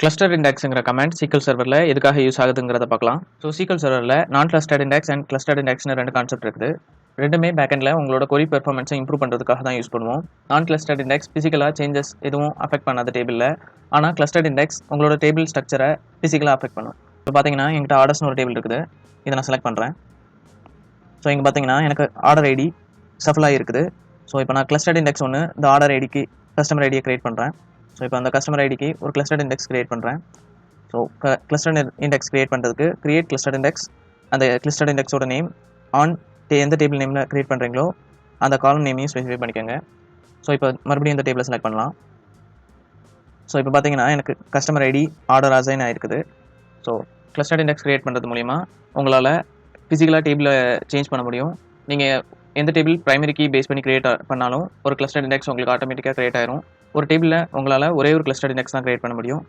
Cluster இண்டெக்ஸ்ங்கிற comment SQL சர்வரில் எதுக்காக use ஆகுதுங்கிறத பார்க்கலாம். ஸோ SQL சர்வரில் நான் கிளஸ்டர்ட் இண்டெக்ஸ் அண்ட் கிளஸ்டர்ட் இண்டெக்ஸ்னு ரெண்டு கான்செப்ட் இருக்குது. ரெண்டுமே பேக்கெண்டில் உங்களோட கொரி பெர்ஃபார்மன்ஸை இம்ப்ரூவ் பண்ணுறதுக்காக தான் யூஸ் பண்ணுவோம். நான் கிளஸ்டர்ட் இண்டெக்ஸ் ஃபிசிக்கலாக சேஞ்சஸ் எதுவும் அஃபெக்ட் பண்ணாத டேபிளில், ஆனால் கிளஸ்டர்ட் இண்டெக்ஸ் உங்களோட டேபிள் ஸ்ட்ரக்சரை ஃபிசிக்கலாக அஃபெக்ட் பண்ணும். இப்போ பார்த்தீங்கன்னா எங்கிட்ட ஆர்டர்ஸ்னு ஒரு டேபிள் இருக்குது. இதை நான் செலக்ட் பண்ணுறேன். ஸோ இங்கே பார்த்தீங்கன்னா எனக்கு ஆர்டர் ஐடி ஷஃபிளாக இருக்குது. ஸோ இப்போ நான் கிளஸ்டர்ட் இண்டெக்ஸ் ஒன்று இந்த ஆர்டர் ஐடிக்கு கஸ்டமர் ஐடியை கிரியேட் பண்ணுறேன். ஸோ இப்போ அந்த கஸ்டமர் ஐடிக்கு ஒரு கிளஸ்டர்ட் இண்டெக்ஸ் கிரியேட் பண்ணுறேன். ஸோ கிளஸ்டர்ட் இண்டெக்ஸ் கிரியேட் பண்ணுறதுக்கு கிரியேட் கிளஸ்டர்ட் இண்டெக்ஸ், அந்த கிளஸ்டர்ட் இண்டெக்ஸோட நேம் ஆன் எந்த டேபிள் நேமில் கிரியேட் பண்ணுறீங்களோ அந்த காலம் நேமையும் ஸ்பெசிஃபை பண்ணிக்கோங்க. ஸோ இப்போ மறுபடியும் இந்த டேபிளை செலக்ட் பண்ணலாம். ஸோ இப்போ பார்த்தீங்கன்னா எனக்கு கஸ்டமர் ஐடி ஆர்டர் அசைன் ஆகிருக்குது. ஸோ கிளஸ்டர்ட் இண்டெக்ஸ் கிரியேட் பண்ணுறது மூலிமா உங்களால் ஃபிசிக்கலாக டேபிளை சேஞ்ச் பண்ண முடியும். நீங்கள் எந்த டேபிள் பிரைமரி கீ பேஸ் பண்ணி கிரியேட் பண்ணாலும் ஒரு கிளஸ்டர்ட் இண்டெக்ஸ் உங்களுக்கு ஆட்டோமேட்டிக்காக கிரியேட் ஆயிரும். ஒரு டேபிளில் உங்களால் ஒரே ஒரு கிளஸ்டர்ட் இண்டெக்ஸ் தான் கிரியேட் பண்ண முடியும்.